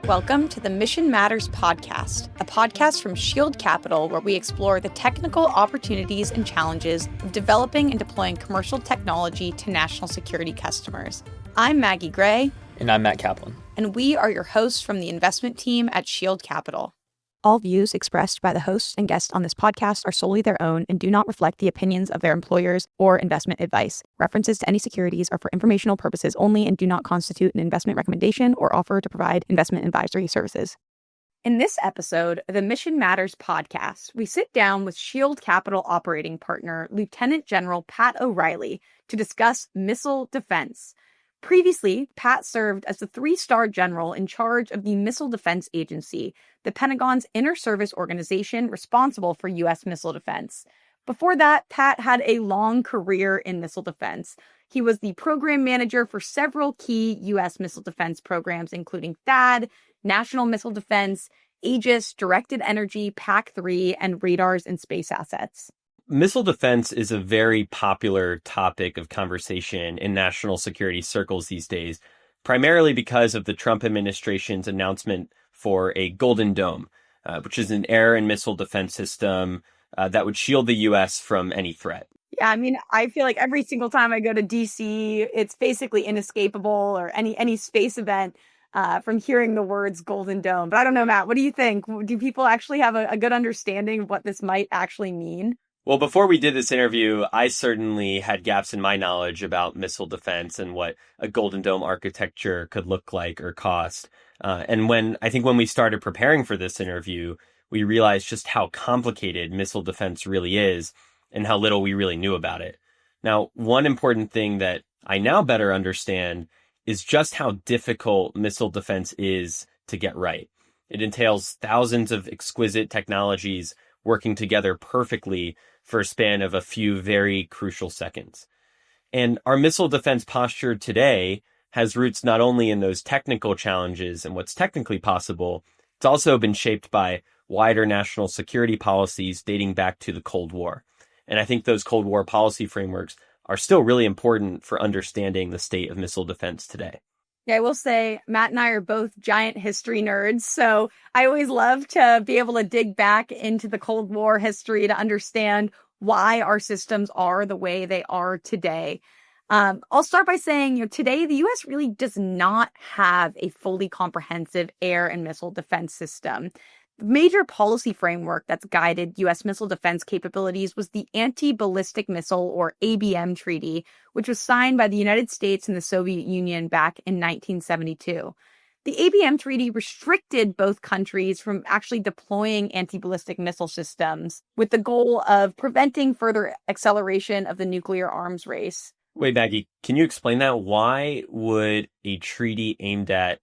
Welcome to the Mission Matters podcast, a podcast from Shield Capital where we explore the technical opportunities and challenges of developing and deploying commercial technology to national security customers. I'm Maggie Gray. And I'm Matt Kaplan. And we are your hosts from the investment team at Shield Capital. All views expressed by the hosts and guests on this podcast are solely their own and do not reflect the opinions of their employers or investment advice. References to any securities are for informational purposes only and do not constitute an investment recommendation or offer to provide investment advisory services. In this episode of the Mission Matters podcast, we sit down with Shield Capital operating partner, Lieutenant General Pat O'Reilly, to discuss missile defense. Previously, Pat served as the three-star general in charge of the Missile Defense Agency, the Pentagon's inter-service organization responsible for U.S. missile defense. Before that, Pat had a long career in missile defense. He was the program manager for several key U.S. missile defense programs, including THAAD, National Missile Defense, Aegis, Directed Energy, PAC-3, and radars and space assets. Missile defense is a very popular topic of conversation in national security circles these days, primarily because of the Trump administration's announcement for a Golden Dome, which is an air and missile defense system that would shield the U.S. from any threat. Yeah, I mean, I feel like every single time I go to D.C., it's basically inescapable, or any space event, from hearing the words Golden Dome. But I don't know, Matt, what do you think? Do people actually have a good understanding of what this might actually mean? Well, before we did this interview, I certainly had gaps in my knowledge about missile defense and what a Golden Dome architecture could look like or cost. And when we started preparing for this interview, we realized just how complicated missile defense really is and how little we really knew about it. Now, one important thing that I now better understand is just how difficult missile defense is to get right. It entails thousands of exquisite technologies working together perfectly for a span of a few very crucial seconds. And our missile defense posture today has roots not only in those technical challenges and what's technically possible, it's also been shaped by wider national security policies dating back to the Cold War. And I think those Cold War policy frameworks are still really important for understanding the state of missile defense today. Yeah, I will say Matt and I are both giant history nerds, so I always love to be able to dig back into the Cold War history to understand why our systems are the way they are today. I'll start by saying, today the U.S. really does not have a fully comprehensive air and missile defense system. The major policy framework that's guided U.S. missile defense capabilities was the Anti-Ballistic Missile, or ABM Treaty, which was signed by the United States and the Soviet Union back in 1972. The ABM Treaty restricted both countries from actually deploying anti-ballistic missile systems with the goal of preventing further acceleration of the nuclear arms race. Wait, Maggie, can you explain that? Why would a treaty aimed at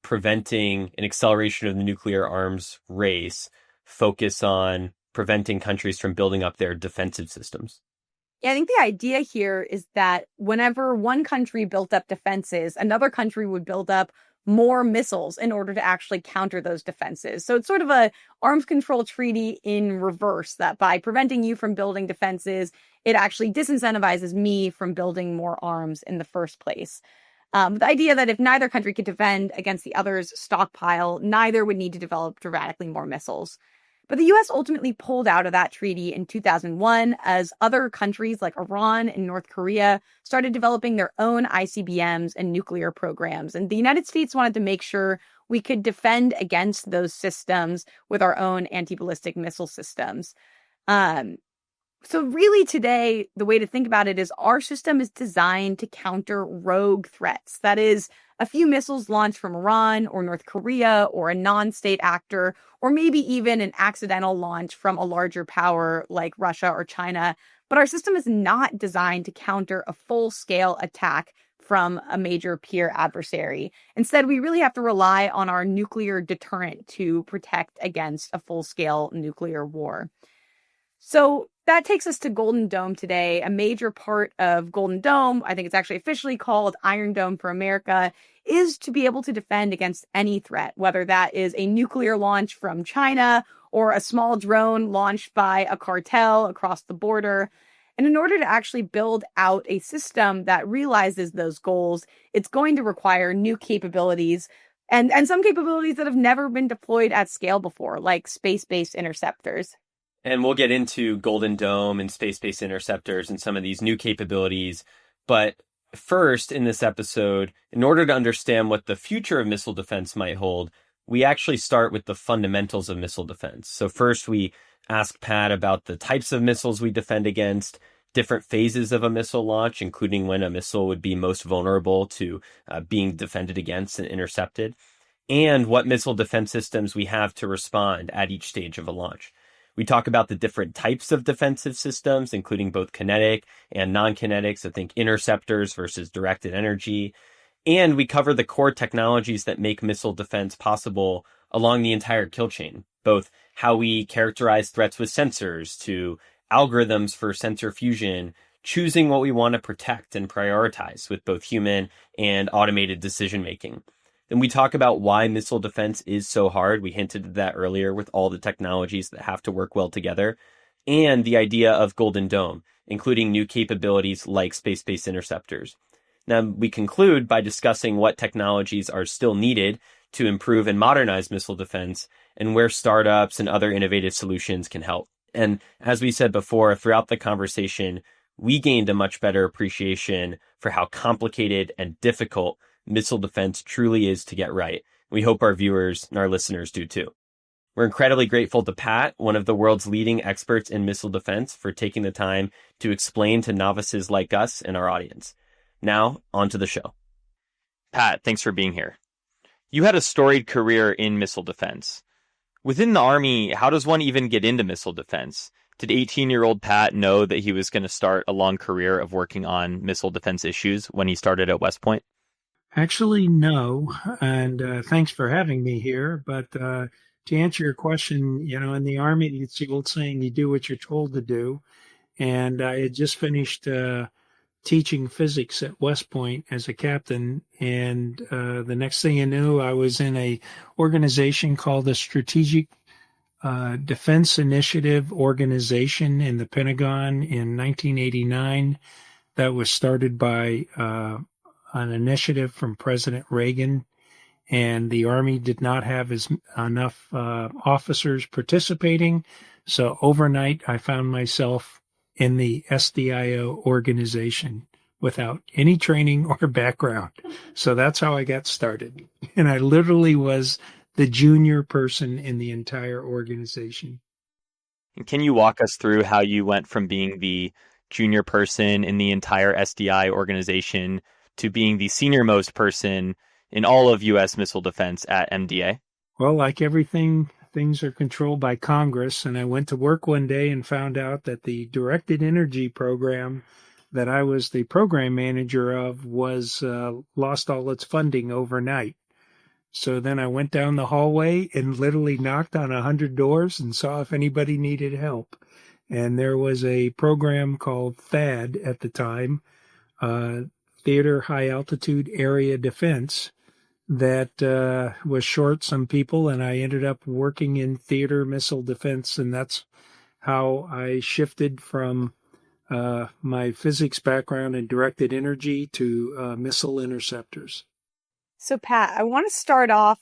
preventing an acceleration of the nuclear arms race focus on preventing countries from building up their defensive systems? Yeah, I think the idea here is that whenever one country built up defenses, another country would build up more missiles in order to actually counter those defenses. So it's sort of a arms control treaty in reverse, that by preventing you from building defenses, it actually disincentivizes me from building more arms in the first place. The idea that if neither country could defend against the other's stockpile, neither would need to develop dramatically more missiles. But the U.S. ultimately pulled out of that treaty in 2001 as other countries like Iran and North Korea started developing their own ICBMs and nuclear programs. And the United States wanted to make sure we could defend against those systems with our own anti-ballistic missile systems. So really today, the way to think about it is our system is designed to counter rogue threats. That is, a few missiles launched from Iran or North Korea or a non-state actor, or maybe even an accidental launch from a larger power like Russia or China. But our system is not designed to counter a full-scale attack from a major peer adversary. Instead, we really have to rely on our nuclear deterrent to protect against a full-scale nuclear war. So that takes us to Golden Dome today. A major part of Golden Dome, I think it's actually officially called Iron Dome for America, is to be able to defend against any threat, whether that is a nuclear launch from China or a small drone launched by a cartel across the border. And in order to actually build out a system that realizes those goals, it's going to require new capabilities and some capabilities that have never been deployed at scale before, like space-based interceptors. And we'll get into Golden Dome and space-based interceptors and some of these new capabilities. But first, in this episode, in order to understand what the future of missile defense might hold, we actually start with the fundamentals of missile defense. So first, we ask Pat about the types of missiles we defend against, different phases of a missile launch, including when a missile would be most vulnerable to being defended against and intercepted, and what missile defense systems we have to respond at each stage of a launch. We talk about the different types of defensive systems, including both kinetic and non-kinetic, so think interceptors versus directed energy. And we cover the core technologies that make missile defense possible along the entire kill chain, both how we characterize threats with sensors to algorithms for sensor fusion, choosing what we want to protect and prioritize with both human and automated decision making. Then we talk about why missile defense is so hard. We hinted at that earlier with all the technologies that have to work well together, and the idea of Golden Dome, including new capabilities like space-based interceptors. Now, we conclude by discussing what technologies are still needed to improve and modernize missile defense and where startups and other innovative solutions can help. And as we said before, throughout the conversation, we gained a much better appreciation for how complicated and difficult missile defense truly is to get right. We hope our viewers and our listeners do too. We're incredibly grateful to Pat, one of the world's leading experts in missile defense, for taking the time to explain to novices like us and our audience. Now, on to the show. Pat, thanks for being here. You had a storied career in missile defense. Within the Army, how does one even get into missile defense? Did 18-year-old Pat know that he was going to start a long career of working on missile defense issues when he started at West Point? Actually, no. And thanks for having me here. But to answer your question, in the Army, it's the old saying, you do what you're told to do. And I had just finished teaching physics at West Point as a captain. And the next thing I knew, I was in a organization called the Strategic Defense Initiative Organization in the Pentagon in 1989. That was started by an initiative from President Reagan, and the Army did not have enough officers participating. So overnight, I found myself in the SDIO organization without any training or background. So that's how I got started. And I literally was the junior person in the entire organization. And can you walk us through how you went from being the junior person in the entire SDI organization to being the senior most person in all of U.S. missile defense at MDA? Well, like everything, things are controlled by Congress, and I went to work one day and found out that the directed energy program that I was the program manager of was lost all its funding overnight. So then I went down the hallway and literally knocked on 100 doors and saw if anybody needed help. And there was a program called THAAD at the time, Theater High Altitude Area Defense, that was short some people, and I ended up working in theater missile defense, and that's how I shifted from my physics background in directed energy to missile interceptors. So, Pat, I want to start off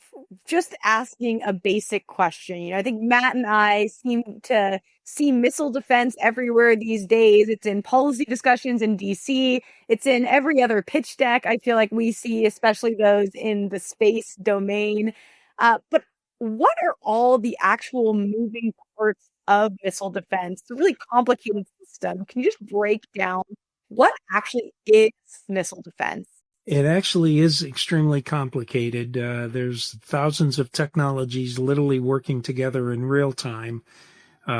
just asking a basic question. I think Matt and I seem to see missile defense everywhere these days. It's in policy discussions in DC. It's in every other pitch deck. I feel like we see, especially those in the space domain. But what are all the actual moving parts of missile defense? It's a really complicated system. Can you just break down what actually is missile defense? It actually is extremely complicated. There's thousands of technologies literally working together in real time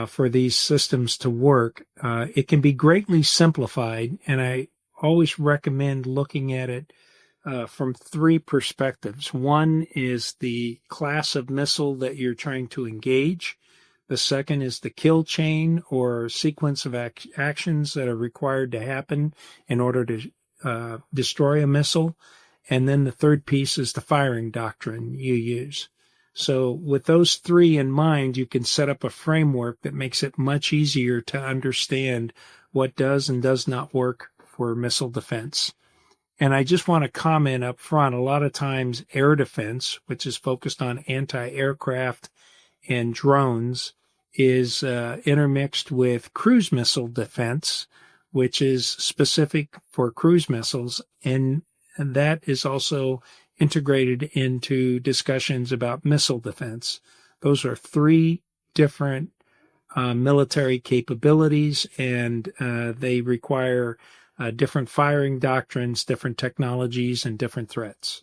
for these systems to work. It can be greatly simplified, and I always recommend looking at it from three perspectives. One is the class of missile that you're trying to engage. The second is the kill chain or sequence of actions that are required to happen in order to destroy a missile. And then the third piece is the firing doctrine you use. So with those three in mind, you can set up a framework that makes it much easier to understand what does and does not work for missile defense. And I just want to comment up front, a lot of times air defense, which is focused on anti-aircraft and drones, is intermixed with cruise missile defense, which is specific for cruise missiles. And that is also integrated into discussions about missile defense. Those are three different military capabilities, and they require different firing doctrines, different technologies, and different threats.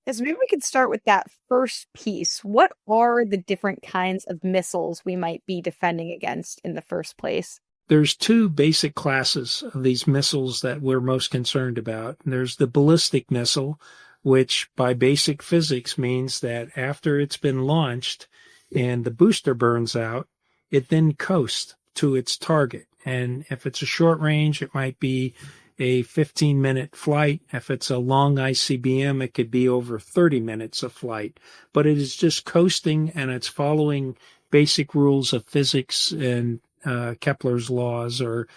Yes, maybe we could start with that first piece. What are the different kinds of missiles we might be defending against in the first place? There's two basic classes of these missiles that we're most concerned about. There's the ballistic missile, which by basic physics means that after it's been launched and the booster burns out, it then coasts to its target. And if it's a short range, it might be a 15-minute flight. If it's a long ICBM, it could be over 30 minutes of flight. But it is just coasting, and it's following basic rules of physics and Kepler's laws, or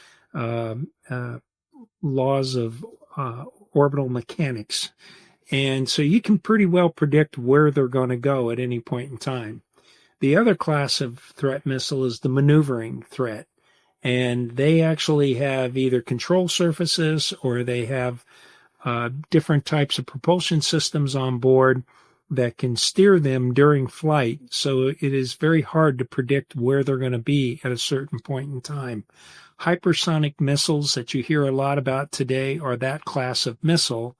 laws of orbital mechanics. And so you can pretty well predict where they're going to go at any point in time. The other class of threat missile is the maneuvering threat. And they actually have either control surfaces, or they have different types of propulsion systems on board that can steer them during flight. So it is very hard to predict where they're going to be at a certain point in time. Hypersonic missiles that you hear a lot about today are that class of missile.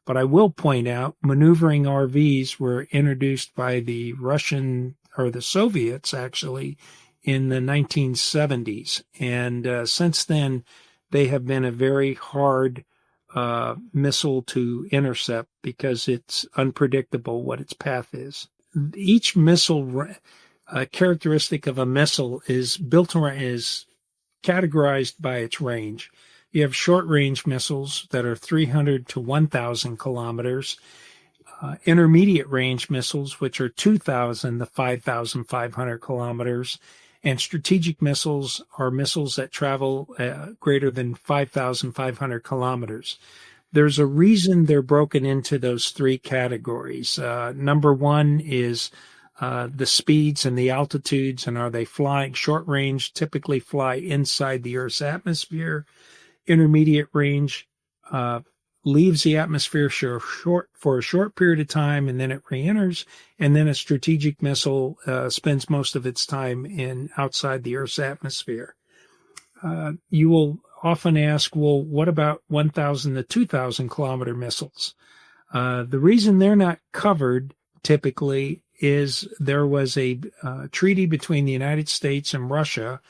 But I will point out, maneuvering RVs were introduced by the Russian, or the Soviets actually, in the 1970s. And since then, they have been a very hard missile to intercept because it's unpredictable what its path is. Each missile characteristic of a missile is categorized by its range. You have short-range missiles that are 300 to 1,000 kilometers, intermediate-range missiles, which are 2,000 to 5,500 kilometers, and strategic missiles are missiles that travel greater than 5,500 kilometers. There's a reason they're broken into those three categories. Number one is the speeds and the altitudes, and are they flying? Short range typically fly inside the Earth's atmosphere. Intermediate range leaves the atmosphere for a short period of time, and then it re-enters. And then a strategic missile spends most of its time outside the Earth's atmosphere. You will often ask, well, what about 1,000 to 2,000 kilometer missiles? The reason they're not covered typically is there was a treaty between the United States and Russia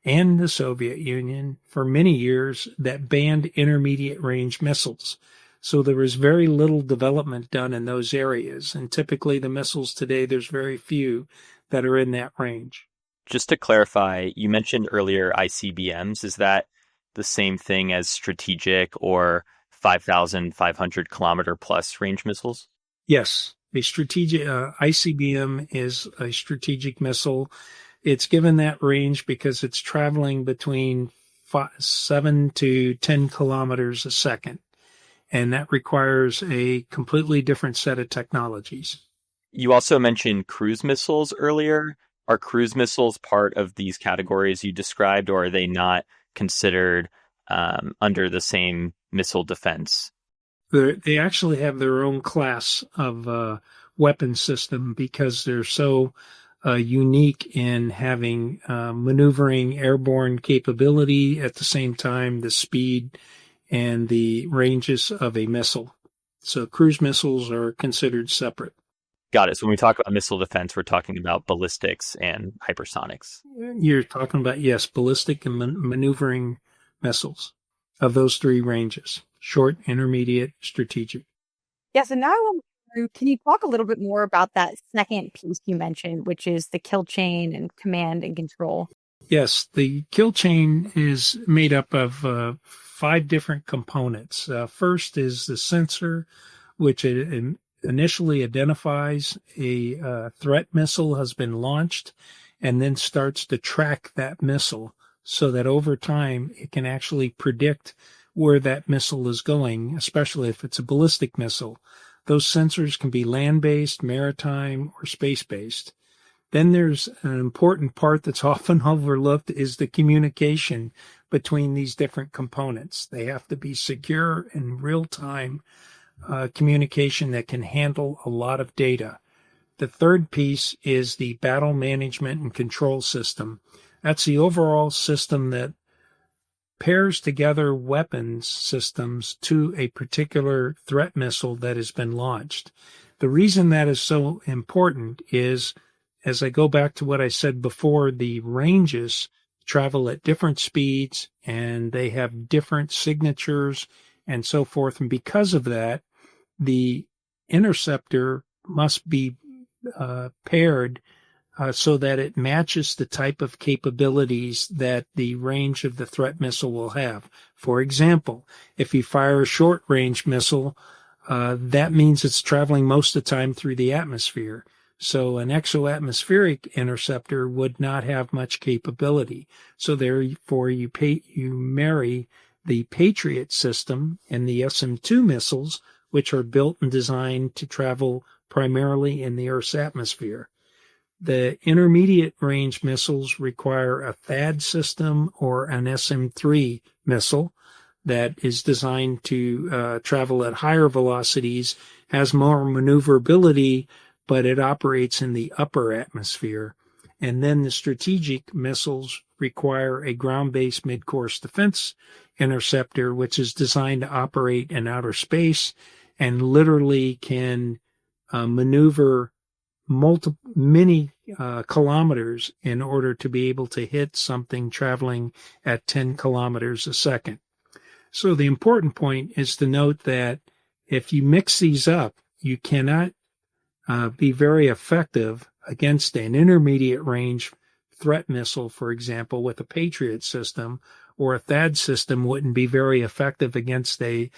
and the Soviet Union for many years that banned intermediate range missiles. So there was very little development done in those areas. And typically the missiles today, there's very few that are in that range. Just to clarify, you mentioned earlier ICBMs. Is that the same thing as strategic or 5,500 kilometer plus range missiles? Yes. A strategic ICBM is a strategic missile. It's given that range because it's traveling between 7 to 10 kilometers a second. And that requires a completely different set of technologies. You also mentioned cruise missiles earlier. Are cruise missiles part of these categories you described, or are they not considered under the same missile defense? They actually have their own class of weapon system because they're so unique in having maneuvering airborne capability, at the same time the speed and the ranges of a missile. So cruise missiles are considered separate. Got it. So when we talk about missile defense, we're talking about ballistics and hypersonics. You're talking about, yes, ballistic and maneuvering missiles of those three ranges: short, intermediate, strategic. Yes, and now I want to, can you talk a little bit more about that second piece you mentioned, which is the kill chain and command and control? Yes, the kill chain is made up of 5 different components. First is the sensor, which initially identifies a threat missile has been launched, and then starts to track that missile so that over time it can actually predict where that missile is going, especially if it's a ballistic missile. Those sensors can be land-based, maritime, or space-based. Then there's an important part that's often overlooked is the communication between these different components. They have to be secure and real-time communication that can handle a lot of data. The third piece is the battle management and control system. That's the overall system that pairs together weapons systems to a particular threat missile that has been launched. The reason that is so important is, as I go back to what I said before, the ranges travel at different speeds and they have different signatures and so forth. And because of that, the interceptor must be paired so that it matches the type of capabilities that the range of the threat missile will have. For example, if you fire a short-range missile, that means it's traveling most of the time through the atmosphere. So an exoatmospheric interceptor would not have much capability. So therefore, you marry the Patriot system and the SM-2 missiles, which are built and designed to travel primarily in the Earth's atmosphere. The intermediate range missiles require a THAAD system or an SM-3 missile that is designed to travel at higher velocities, has more maneuverability, but it operates in the upper atmosphere. And then the strategic missiles require a ground-based mid-course defense interceptor, which is designed to operate in outer space and literally can maneuver many kilometers in order to be able to hit something traveling at 10 kilometers a second. So the important point is to note that if you mix these up, you cannot be very effective against an intermediate range threat missile, for example, with a Patriot system, or a THAAD system wouldn't be very effective against a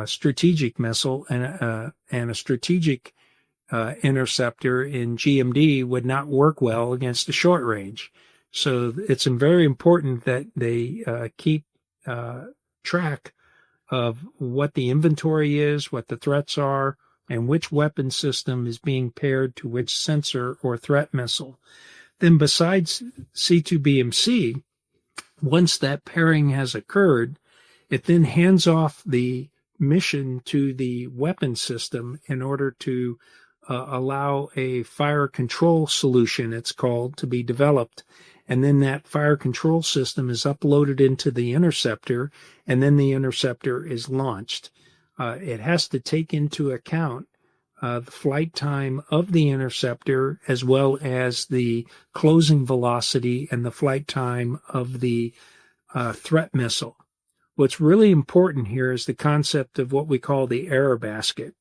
strategic missile, and a strategic interceptor in GMD would not work well against a short range. So it's very important that they keep track of what the inventory is, what the threats are, and which weapon system is being paired to which sensor or threat missile. Then besides C2BMC, once that pairing has occurred, it then hands off the mission to the weapon system in order to allow a fire control solution, it's called, to be developed. And then that fire control system is uploaded into the interceptor, and then the interceptor is launched. It has to take into account the flight time of the interceptor as well as the closing velocity and the flight time of the threat missile. What's really important here is the concept of what we call the error basket.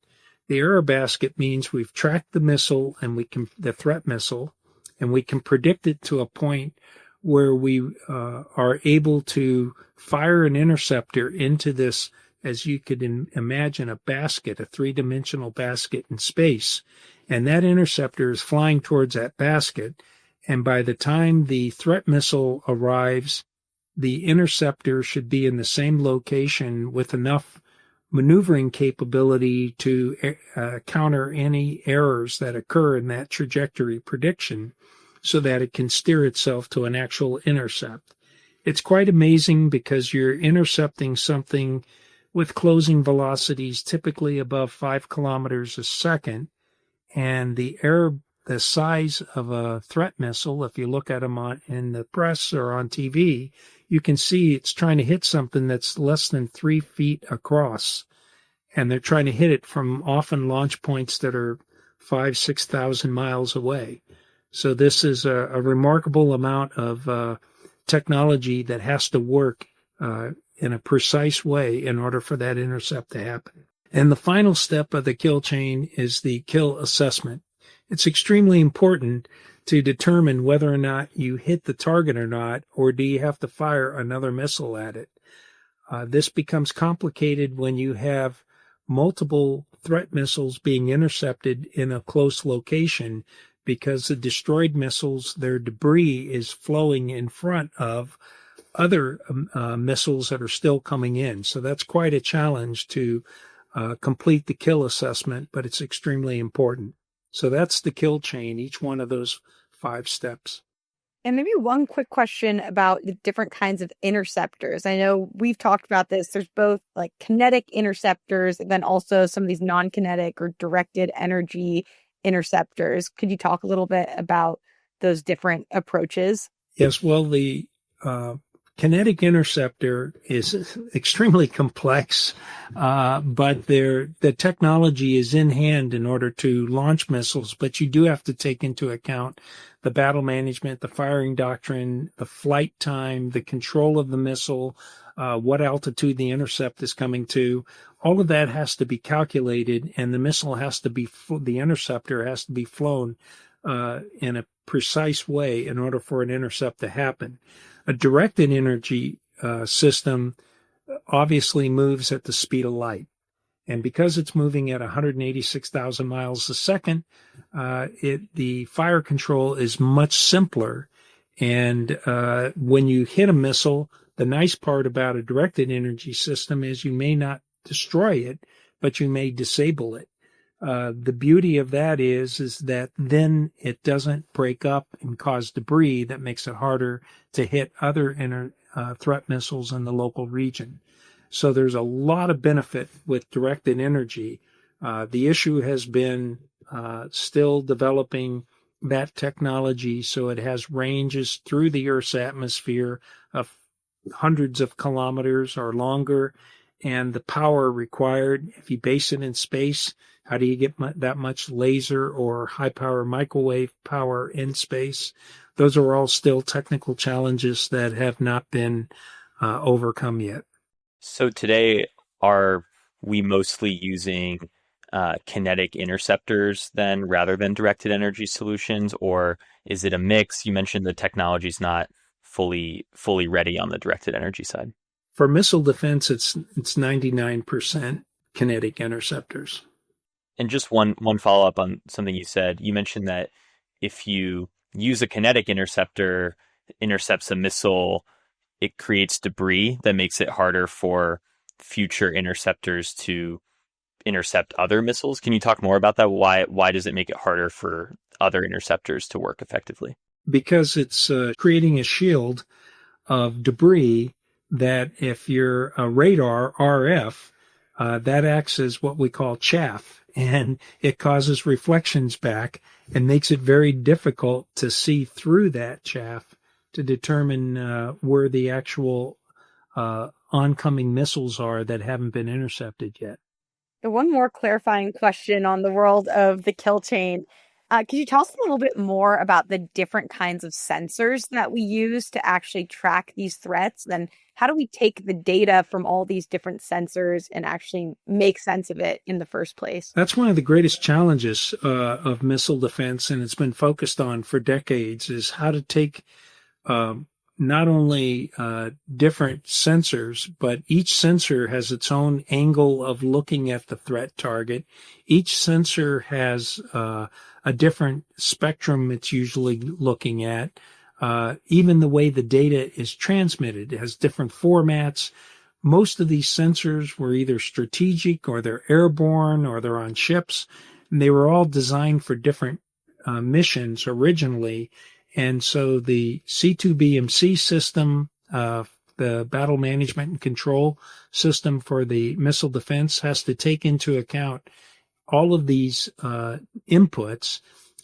The error basket means we've tracked the missile and the threat missile, and we can predict it to a point where we are able to fire an interceptor into this, as you could imagine, a basket, a three-dimensional basket in space. And that interceptor is flying towards that basket. And by the time the threat missile arrives, the interceptor should be in the same location with enough maneuvering capability to counter any errors that occur in that trajectory prediction so that it can steer itself to an actual intercept. It's quite amazing because you're intercepting something with closing velocities typically above 5 kilometers a second, and the size of a threat missile, if you look at them in the press or on TV, you can see it's trying to hit something that's less than 3 feet across. And they're trying to hit it from often launch points that are 5,000-6,000 miles away. So this is a remarkable amount of technology that has to work in a precise way in order for that intercept to happen. And the final step of the kill chain is the kill assessment. It's extremely important to determine whether or not you hit the target or not, or do you have to fire another missile at it. This becomes complicated when you have multiple threat missiles being intercepted in a close location, because the destroyed missiles, their debris is flowing in front of other missiles that are still coming in. So that's quite a challenge to complete the kill assessment, but it's extremely important. So that's the kill chain, each one of those 5 steps. And maybe one quick question about the different kinds of interceptors. I know we've talked about this. There's both like kinetic interceptors and then also some of these non-kinetic or directed energy interceptors. Could you talk a little bit about those different approaches? Yes, well, the kinetic interceptor is extremely complex, but the technology is in hand in order to launch missiles. But you do have to take into account the battle management, the firing doctrine, the flight time, the control of the missile, what altitude the intercept is coming to. All of that has to be calculated, and the missile has to be, the interceptor has to be flown in a precise way in order for an intercept to happen. A directed energy system obviously moves at the speed of light. And because it's moving at 186,000 miles a second, the fire control is much simpler. And when you hit a missile, the nice part about a directed energy system is you may not destroy it, but you may disable it. The beauty of that is that then it doesn't break up and cause debris that makes it harder to hit other threat missiles in the local region. So there's a lot of benefit with directed energy. The issue has been still developing that technology so it has ranges through the Earth's atmosphere of hundreds of kilometers or longer, and the power required, if you base it in space, how do you get that much laser or high power microwave power in space? Those are all still technical challenges that have not been overcome yet. So today, are we mostly using kinetic interceptors then rather than directed energy solutions, or is it a mix? You mentioned the technology's not fully ready on the directed energy side. For missile defense, it's 99% kinetic interceptors. And just one follow-up on something you said. You mentioned that if you use a kinetic interceptor, intercepts a missile, it creates debris that makes it harder for future interceptors to intercept other missiles. Can you talk more about that? Why does it make it harder for other interceptors to work effectively? Because it's creating a shield of debris that if you're a radar, RF, that acts as what we call chaff, and it causes reflections back and makes it very difficult to see through that chaff to determine where the actual oncoming missiles are that haven't been intercepted yet. The one more clarifying question on the world of the kill chain. Could you tell us a little bit more about the different kinds of sensors that we use to actually track these threats? And how do we take the data from all these different sensors and actually make sense of it in the first place? That's one of the greatest challenges of missile defense, and it's been focused on for decades, is how to take not only different sensors, but each sensor has its own angle of looking at the threat target. Each sensor has a different spectrum it's usually looking at. Even the way the data is transmitted has different formats. Most of these sensors were either strategic or they're airborne or they're on ships. And they were all designed for different missions originally. And so the C2BMC system, the battle management and control system for the missile defense, has to take into account all of these inputs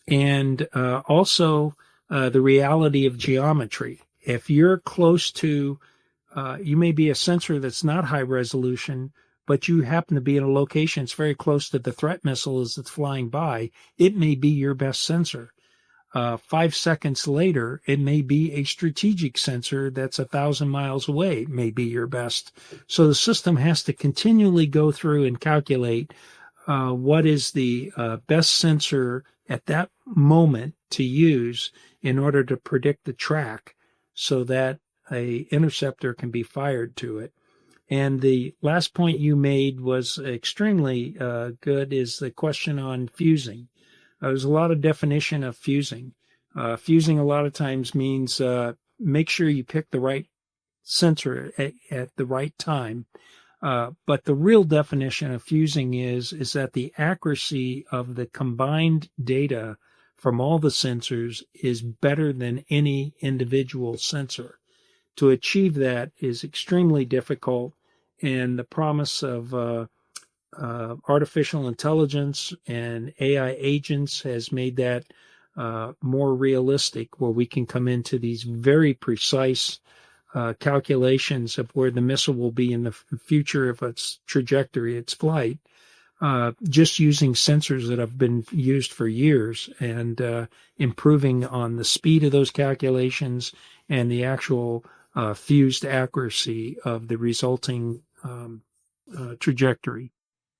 and also the reality of geometry. If you're close to, you may be a sensor that's not high resolution, but you happen to be in a location that's very close to the threat missile as it's flying by, it may be your best sensor. 5 seconds later, it may be a strategic sensor that's 1,000 miles away, may be your best. So the system has to continually go through and calculate what is the best sensor at that moment to use in order to predict the track so that a interceptor can be fired to it. And the last point you made was extremely good, is the question on fusing. There's a lot of definition of fusing. Fusing a lot of times means make sure you pick the right sensor at the right time. But the real definition of fusing is that the accuracy of the combined data from all the sensors is better than any individual sensor. To achieve that is extremely difficult, and the promise of artificial intelligence and AI agents has made that more realistic, where we can come into these very precise calculations of where the missile will be in the future of its trajectory, its flight, just using sensors that have been used for years and improving on the speed of those calculations and the actual fused accuracy of the resulting trajectory.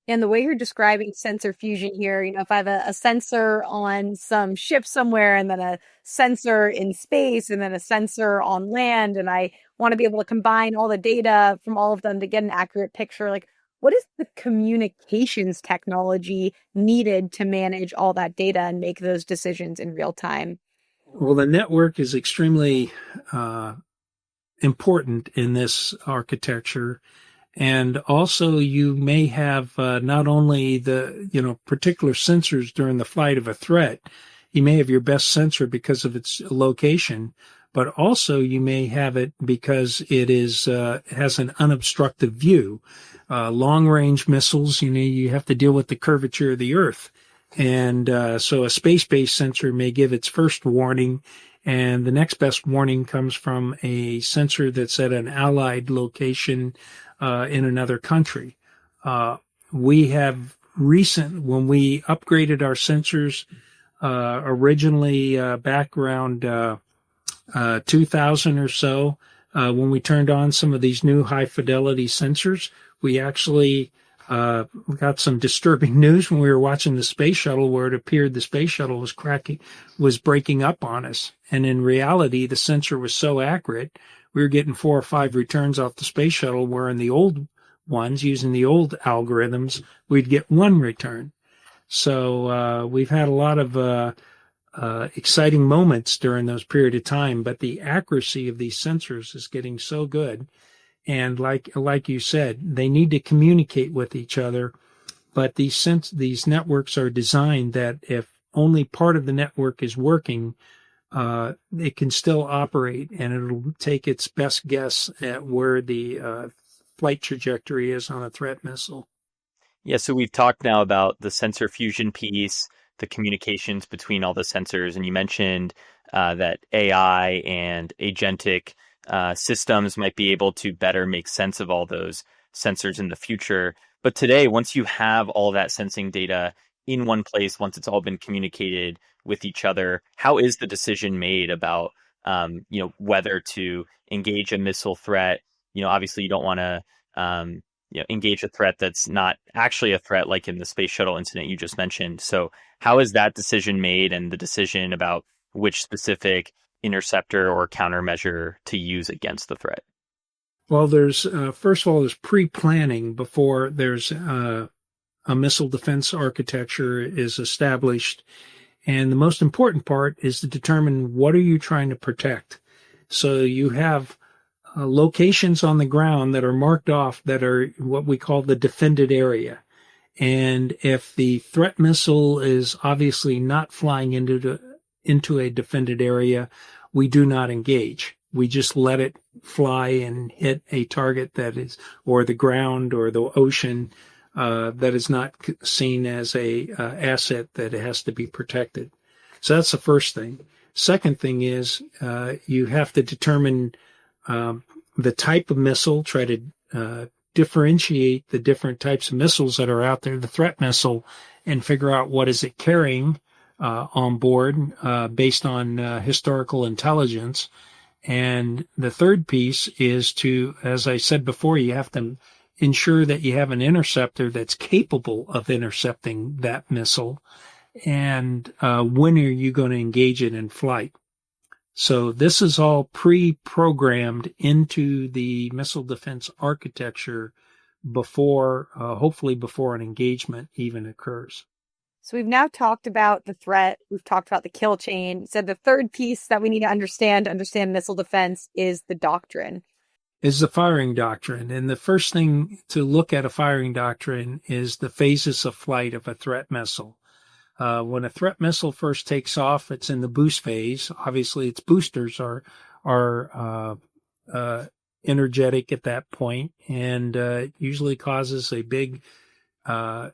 And the way you're describing sensor fusion here, if I have a sensor on some ship somewhere and then a sensor in space and then a sensor on land, and I want to be able to combine all the data from all of them to get an accurate picture, like what is the communications technology needed to manage all that data and make those decisions in real time? Well, the network is extremely important in this architecture. And also you may have not only the particular sensors during the flight of a threat, you may have your best sensor because of its location, but also you may have it because it is has an unobstructed view. Long range missiles, you have to deal with the curvature of the Earth. And so a space-based sensor may give its first warning, and the next best warning comes from a sensor that's at an allied location in another country. We have when we upgraded our sensors originally back around 2000 or so, when we turned on some of these new high fidelity sensors, we actually got some disturbing news when we were watching the space shuttle, where it appeared the space shuttle was breaking up on us. And in reality, the sensor was so accurate, we were getting 4 or 5 returns off the space shuttle, where in the old ones, using the old algorithms, we'd get 1 return. So we've had a lot of exciting moments during those period of time, but the accuracy of these sensors is getting so good. And like you said, they need to communicate with each other, but these networks are designed that if only part of the network is working, it can still operate, and it'll take its best guess at where the flight trajectory is on a threat missile. Yeah, so we've talked now about the sensor fusion piece, the communications between all the sensors, and you mentioned that AI and agentic systems might be able to better make sense of all those sensors in the future. But today, once you have all that sensing data in one place, once it's all been communicated with each other, how is the decision made about whether to engage a missile threat? Obviously you don't want to engage a threat that's not actually a threat, like in the space shuttle incident you just mentioned. So how is that decision made, and the decision about which specific interceptor or countermeasure to use against the threat? Well, there's first of all, there's pre-planning before there's a missile defense architecture is established. And the most important part is to determine what are you trying to protect. So you have locations on the ground that are marked off that are what we call the defended area. And if the threat missile is obviously not flying into a defended area, we do not engage. We just let it fly and hit a target that is, or the ground or the ocean, that is not seen as a asset that has to be protected. So that's the first thing. Second thing is you have to determine the type of missile, try to differentiate the different types of missiles that are out there, the threat missile, and figure out what is it carrying on board based on historical intelligence. And the third piece is to, as I said before, you have to ensure that you have an interceptor that's capable of intercepting that missile. And when are you going to engage it in flight? So this is all pre-programmed into the missile defense architecture before, hopefully before an engagement even occurs. So we've now talked about the threat. We've talked about the kill chain. So the third piece that we need to understand missile defense is the doctrine. is the firing doctrine. And the first thing to look at a firing doctrine is the phases of flight of a threat missile. When a threat missile first takes off, it's in the boost phase. Obviously, its boosters are energetic at that point, and usually causes a big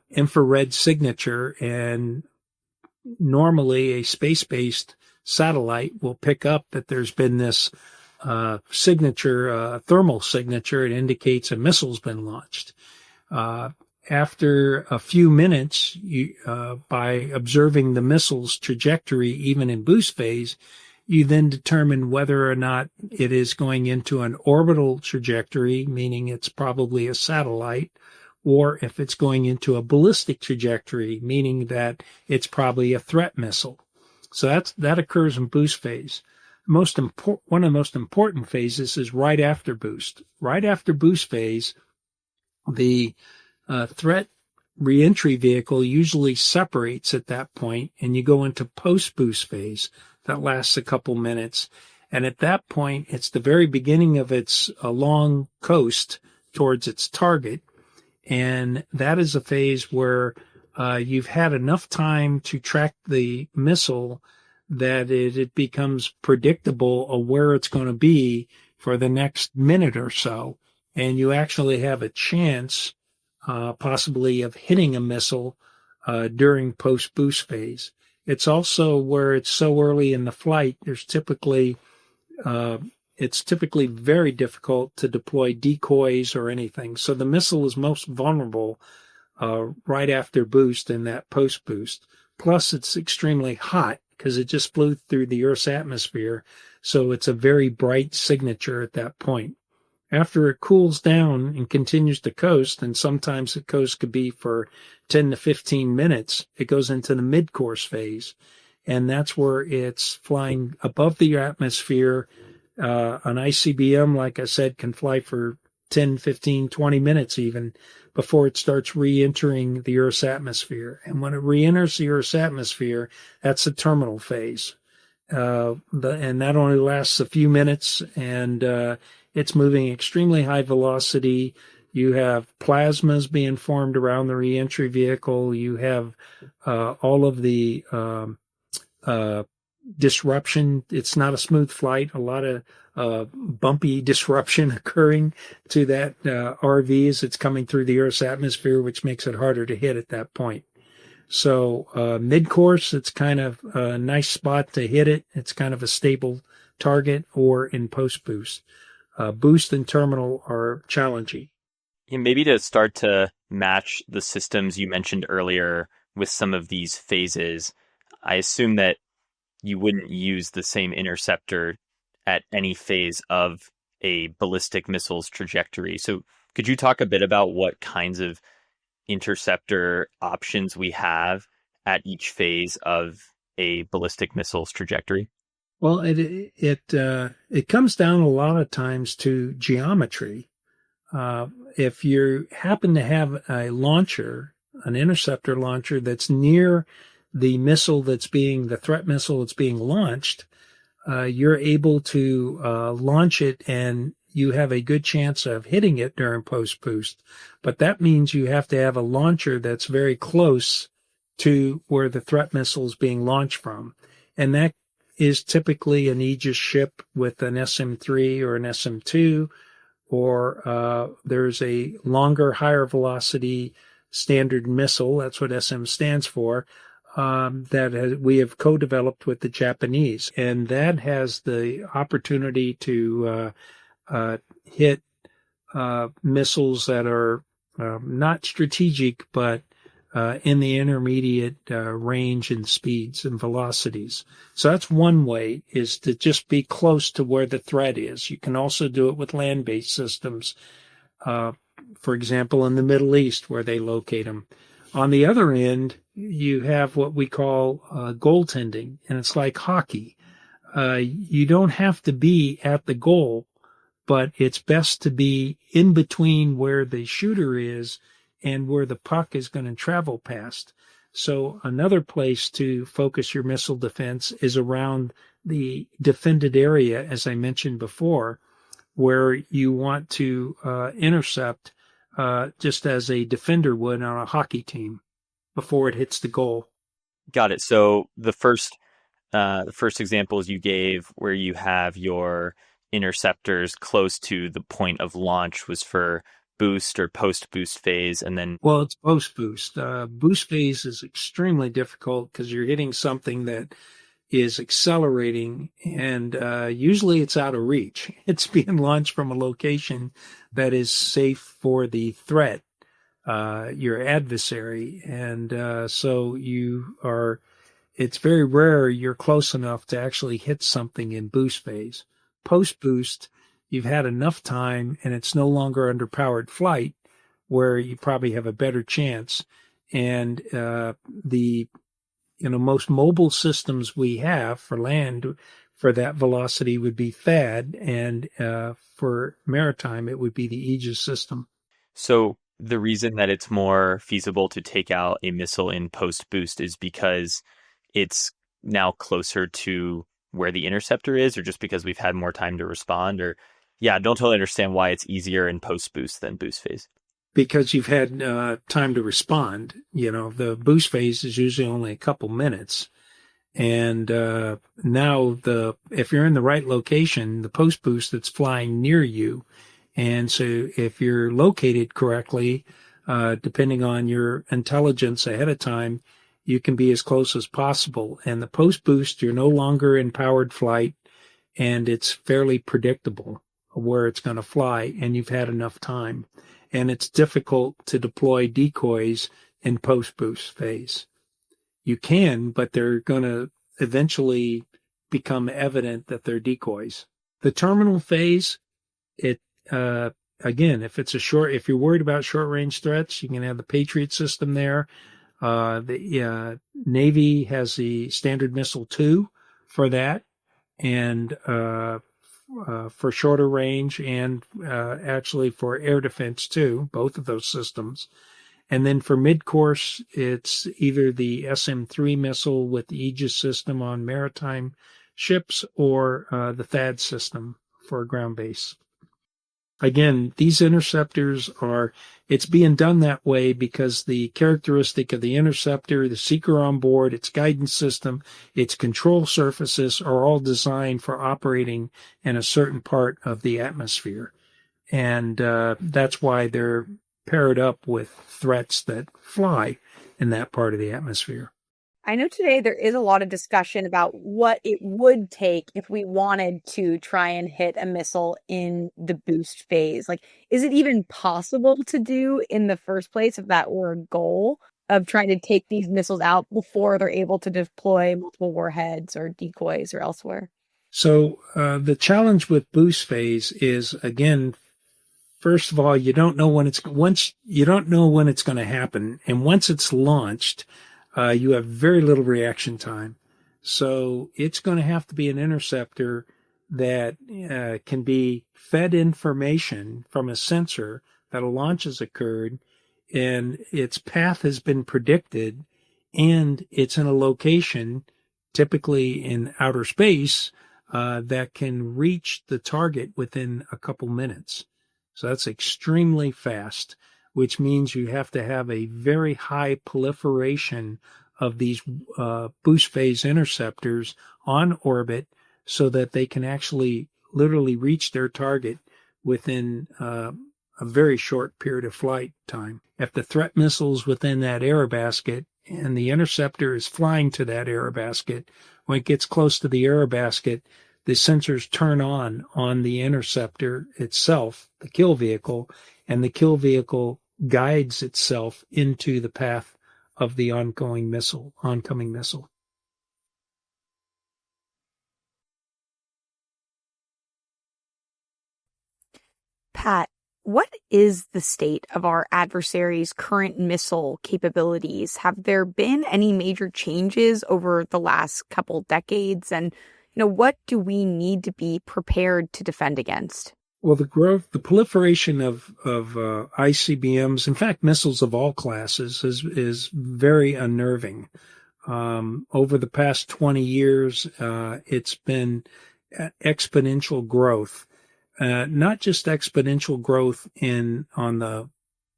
infrared signature. And normally, a space-based satellite will pick up that there's been this signature, thermal signature. It indicates a missile's been launched. After a few minutes, by observing the missile's trajectory, even in boost phase, you then determine whether or not it is going into an orbital trajectory, meaning it's probably a satellite, or if it's going into a ballistic trajectory, meaning that it's probably a threat missile. So that occurs in boost phase. One of the most important phases is right after boost. Right after boost phase, the threat reentry vehicle usually separates at that point, and you go into post-boost phase. That lasts a couple minutes. And at that point, it's the very beginning of its long coast towards its target. And that is a phase where you've had enough time to track the missile that it becomes predictable of where it's going to be for the next minute or so. And you actually have a chance possibly of hitting a missile during post-boost phase. It's also where it's so early in the flight, it's typically very difficult to deploy decoys or anything. So the missile is most vulnerable right after boost and that post-boost. Plus, it's extremely hot because it just flew through the Earth's atmosphere. So it's a very bright signature at that point. After it cools down and continues to coast, and sometimes the coast could be for 10 to 15 minutes, it goes into the mid-course phase. And that's where it's flying above the atmosphere. An ICBM, like I said, can fly for 10, 15, 20 minutes even before it starts re-entering the Earth's atmosphere. And when it re-enters the Earth's atmosphere, that's the terminal phase. And that only lasts a few minutes, and it's moving extremely high velocity. You have plasmas being formed around the reentry vehicle. You have all of the disruption. It's not a smooth flight. A lot of bumpy disruption occurring to that RV as it's coming through the Earth's atmosphere, which makes it harder to hit at that point. So mid-course, it's kind of a nice spot to hit it. It's kind of a stable target, or in post-boost. Boost and terminal are challenging. Yeah, maybe to start to match the systems you mentioned earlier with some of these phases, I assume that you wouldn't use the same interceptor at any phase of a ballistic missile's trajectory. So could you talk a bit about what kinds of interceptor options we have at each phase of a ballistic missile's trajectory? Well, it comes down a lot of times to geometry. If you happen to have a launcher, an interceptor launcher that's near the missile the threat missile that's being launched, you're able to launch it, and you have a good chance of hitting it during post-boost. But that means you have to have a launcher that's very close to where the threat missile is being launched from. And that is typically an Aegis ship with an SM-3 or an SM-2, or there's a longer, higher velocity standard missile. That's what SM stands for. That we have co-developed with the Japanese, and that has the opportunity to hit missiles that are not strategic, but in the intermediate range and speeds and velocities. So that's one way, is to just be close to where the threat is. You can also do it with land-based systems, for example, in the Middle East, where they locate them. On the other end, you have what we call goaltending, and it's like hockey. You don't have to be at the goal, but it's best to be in between where the shooter is and where the puck is going to travel past. So another place to focus your missile defense is around the defended area, as I mentioned before. where you want to intercept just as a defender would on a hockey team before it hits the goal. Got it. So the first examples you gave where you have your interceptors close to the point of launch was for boost or post boost phase, and then Well, it's post boost. Boost phase is extremely difficult because you're hitting something that is accelerating, and usually it's out of reach. It's being launched from a location that is safe for the threat, your adversary, and so it's very rare you're close enough to actually hit something in boost phase. Post boost, you've had enough time and it's no longer under powered flight where you probably have a better chance. And the most mobile systems we have for land for that velocity would be THAAD, and for maritime it would be the Aegis system. so the reason that it's more feasible to take out a missile in post boost is because it's now closer to where the interceptor is, or just because we've had more time to respond? Or, yeah, I don't totally understand why it's easier in post boost than boost phase. Because you've had time to respond. The boost phase is usually only a couple minutes. And now if you're in the right location, the post boost that's flying near you. And so if you're located correctly, depending on your intelligence ahead of time, you can be as close as possible. And the post boost, you're no longer in powered flight, and it's fairly predictable where it's going to fly, and you've had enough time. And it's difficult to deploy decoys in post boost phase. You can, but they're going to eventually become evident that they're decoys. The terminal phase, again, if you're worried about short range threats, you can have the Patriot system there. The Navy has the Standard Missile 2 for that, and for shorter range, and actually for air defense too, both of those systems. And then for mid-course, it's either the SM-3 missile with the Aegis system on maritime ships, or the THAAD system for a ground base. Again, these interceptors it's being done that way because the characteristic of the interceptor, the seeker on board, its guidance system, its control surfaces are all designed for operating in a certain part of the atmosphere. And that's why they're paired up with threats that fly in that part of the atmosphere. I know today there is a lot of discussion about what it would take if we wanted to try and hit a missile in the boost phase. Like, is it even possible to do in the first place if that were a goal of trying to take these missiles out before they're able to deploy multiple warheads or decoys or elsewhere? So the challenge with boost phase is, again, first of all, you don't know when it's going to happen, and once it's launched, you have very little reaction time. So it's going to have to be an interceptor that can be fed information from a sensor that a launch has occurred, and its path has been predicted, and it's in a location, typically in outer space, that can reach the target within a couple minutes. So that's extremely fast, which means you have to have a very high proliferation of these boost phase interceptors on orbit so that they can actually literally reach their target within a very short period of flight time. If the threat missile's within that error basket and the interceptor is flying to that error basket, when it gets close to the error basket, the sensors turn on the interceptor itself, the kill vehicle, and the kill vehicle guides itself into the path of the oncoming missile. Pat, what is the state of our adversary's current missile capabilities? Have there been any major changes over the last couple decades? And, what do we need to be prepared to defend against? Well, the proliferation of ICBMs, in fact, missiles of all classes, is very unnerving. Over the past 20 years, it's been exponential growth. not just exponential growth on the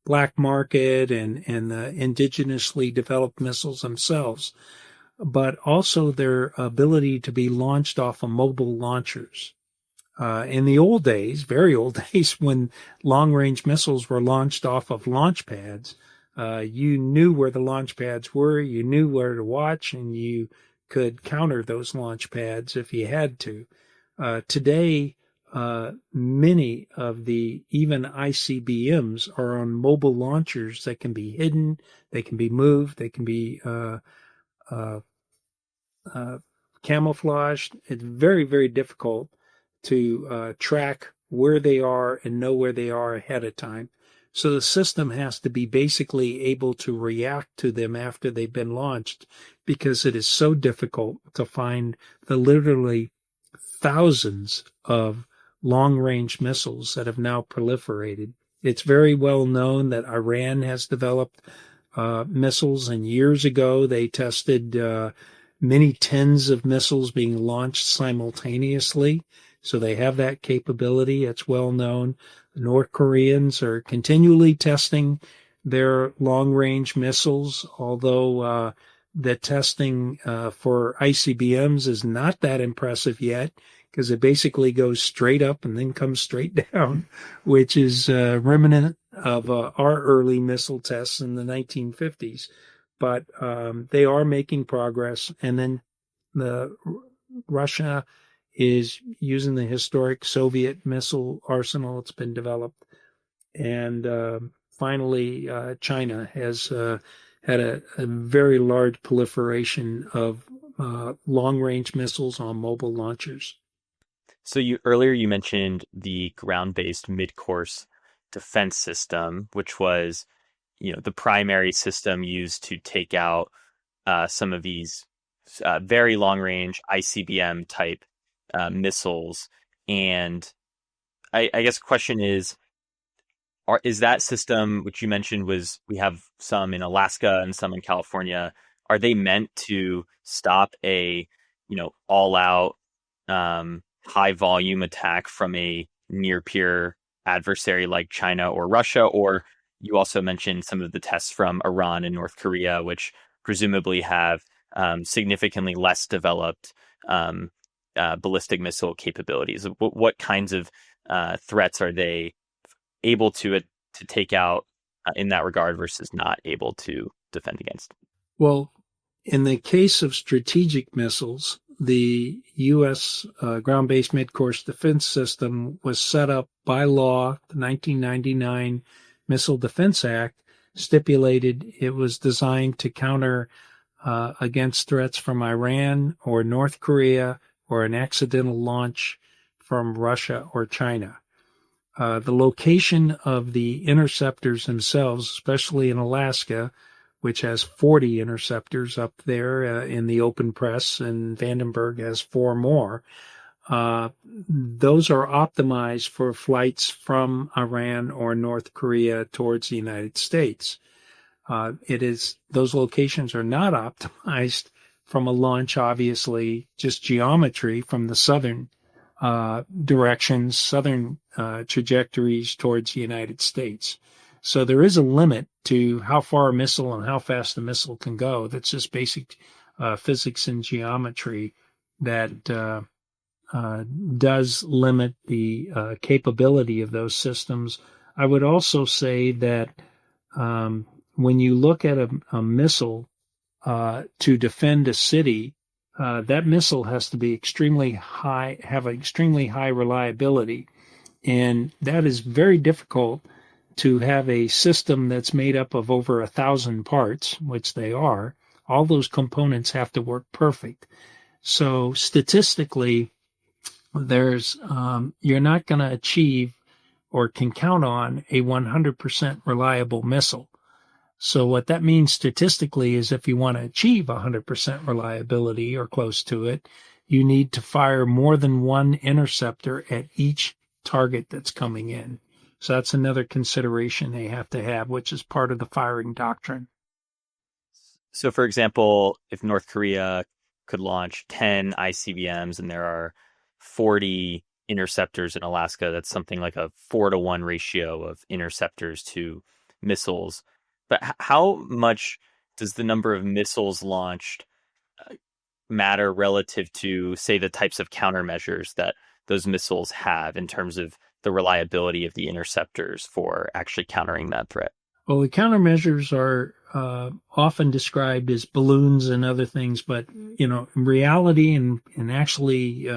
black market and the indigenously developed missiles themselves, but also their ability to be launched off of mobile launchers. In the old days, very old days, when long-range missiles were launched off of launch pads, you knew where the launch pads were, you knew where to watch, and you could counter those launch pads if you had to. Today, many of the even ICBMs are on mobile launchers that can be hidden, they can be moved, they can be camouflaged. It's very, very difficult to track where they are and know where they are ahead of time. So the system has to be basically able to react to them after they've been launched, because it is so difficult to find the literally thousands of long-range missiles that have now proliferated. It's very well known that Iran has developed missiles, and years ago they tested many tens of missiles being launched simultaneously. So they have that capability. It's well known. The North Koreans are continually testing their long-range missiles, although the testing for ICBMs is not that impressive yet, because it basically goes straight up and then comes straight down, which is remnant of our early missile tests in the 1950s. But they are making progress. And then Russia is using the historic Soviet missile arsenal that's been developed. And finally, China has had a very large proliferation of long-range missiles on mobile launchers. So earlier you mentioned the ground-based mid-course defense system, which was, the primary system used to take out some of these very long-range ICBM type missiles. And I guess the question is that system, which you mentioned we have some in Alaska and some in California, are they meant to stop a, all-out high volume attack from a near peer adversary like China or Russia? Or you also mentioned some of the tests from Iran and North Korea, which presumably have significantly less developed ballistic missile capabilities. What kinds of threats are they able to take out in that regard versus not able to defend against? Well, in the case of strategic missiles, the U.S. ground-based mid-course defense system was set up by law. The 1999 Missile Defense Act stipulated it was designed to counter against threats from Iran or North Korea or an accidental launch from Russia or China. The location of the interceptors themselves, especially in Alaska, which has 40 interceptors up there in the open press, and Vandenberg has 4 more. Those are optimized for flights from Iran or North Korea towards the United States. Those locations are not optimized from a launch, obviously, just geometry from the southern directions, southern trajectories towards the United States. So there is a limit to how far a missile and how fast a missile can go. That's just basic physics and geometry that does limit the capability of those systems. I would also say that when you look at a missile to defend a city, that missile has to be extremely high, have an extremely high reliability. And that is very difficult to have a system that's made up of over 1,000 parts, which they are. All those components have to work perfect. So statistically, you're not going to achieve or can count on a 100% reliable missile. So what that means statistically is if you want to achieve 100% reliability or close to it, you need to fire more than one interceptor at each target that's coming in. So that's another consideration they have to have, which is part of the firing doctrine. So, for example, if North Korea could launch 10 ICBMs and there are 40 interceptors in Alaska. That's something like a 4-to-1 ratio of interceptors to missiles. But how much does the number of missiles launched matter relative to, say, the types of countermeasures that those missiles have in terms of the reliability of the interceptors for actually countering that threat? Well, the countermeasures are often described as balloons and other things, but in reality and actually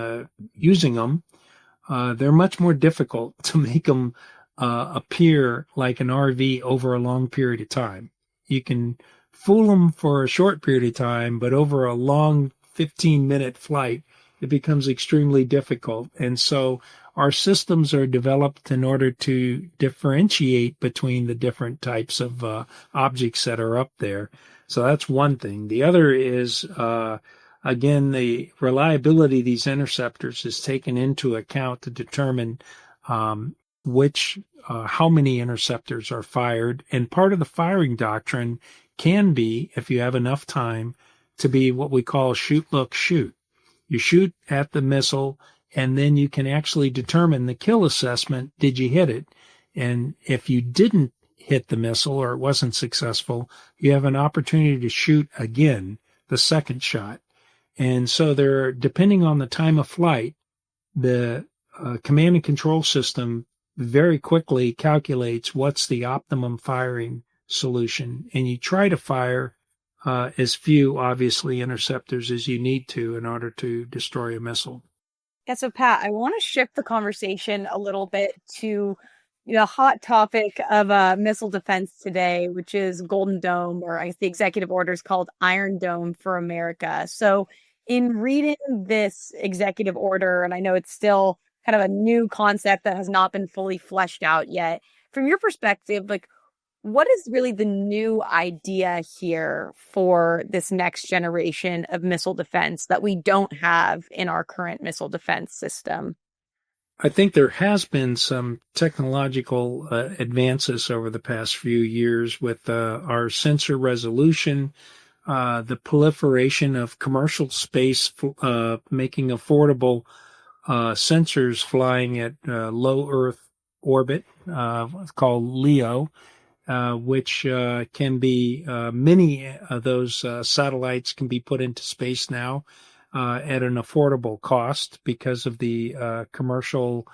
using them, they're much more difficult to make them appear like an RV over a long period of time. You can fool them for a short period of time, but over a long 15-minute flight, it becomes extremely difficult. And so our systems are developed in order to differentiate between the different types of objects that are up there. So that's one thing. The other is, again, the reliability of these interceptors is taken into account to determine how many interceptors are fired. And part of the firing doctrine can be, if you have enough time, to be what we call shoot, look, shoot. You shoot at the missile, and then you can actually determine the kill assessment. Did you hit it? And if you didn't hit the missile or it wasn't successful, you have an opportunity to shoot again, the second shot. And so depending on the time of flight, the command and control system very quickly calculates what's the optimum firing solution. And you try to fire as few, obviously, interceptors as you need to in order to destroy a missile. Yeah, so Pat, I want to shift the conversation a little bit to the hot topic of missile defense today, which is Golden Dome, or I guess the executive order is called Iron Dome for America. So in reading this executive order, and I know it's still kind of a new concept that has not been fully fleshed out yet, from your perspective, like, what is really the new idea here for this next generation of missile defense that we don't have in our current missile defense system? I think there has been some technological advances over the past few years with our sensor resolution, the proliferation of commercial space, making affordable sensors flying at low Earth orbit, called LEO. Which can be many of those satellites can be put into space now at an affordable cost because of the commercial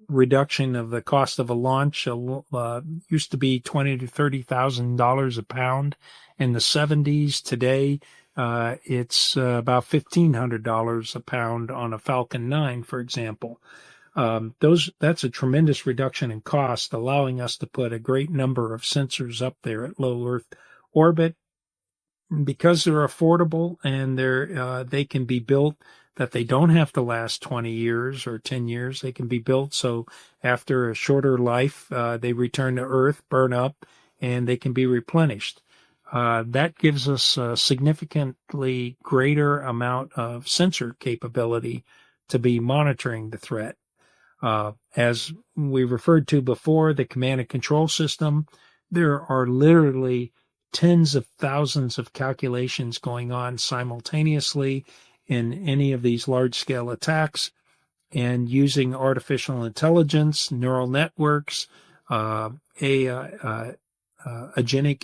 reduction of the cost of a launch. Used to be $20,000 to $30,000 a pound in the 70s. Today, it's about $1,500 a pound on a Falcon 9, for example. That's a tremendous reduction in cost, allowing us to put a great number of sensors up there at low Earth orbit. Because they're affordable and they can be built that they don't have to last 20 years or 10 years. They can be built so after a shorter life, they return to Earth, burn up, and they can be replenished. That gives us a significantly greater amount of sensor capability to be monitoring the threat. As we referred to before, the command and control system, there are literally tens of thousands of calculations going on simultaneously in any of these large-scale attacks, and using artificial intelligence, neural networks, agentic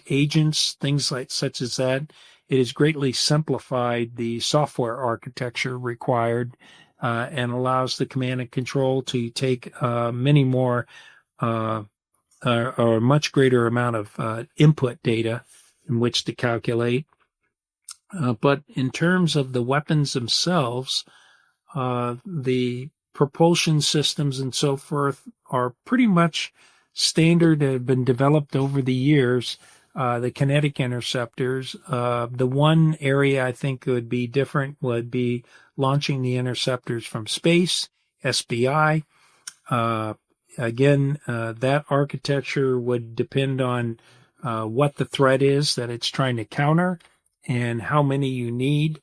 agents, things such as that. It has greatly simplified the software architecture required and allows the command and control to take many more or a much greater amount of input data in which to calculate. But in terms of the weapons themselves, the propulsion systems and so forth are pretty much standard, have been developed over the years. The kinetic interceptors. The one area I think would be different would be launching the interceptors from space, SBI. Again, that architecture would depend on what the threat is that it's trying to counter and how many you need.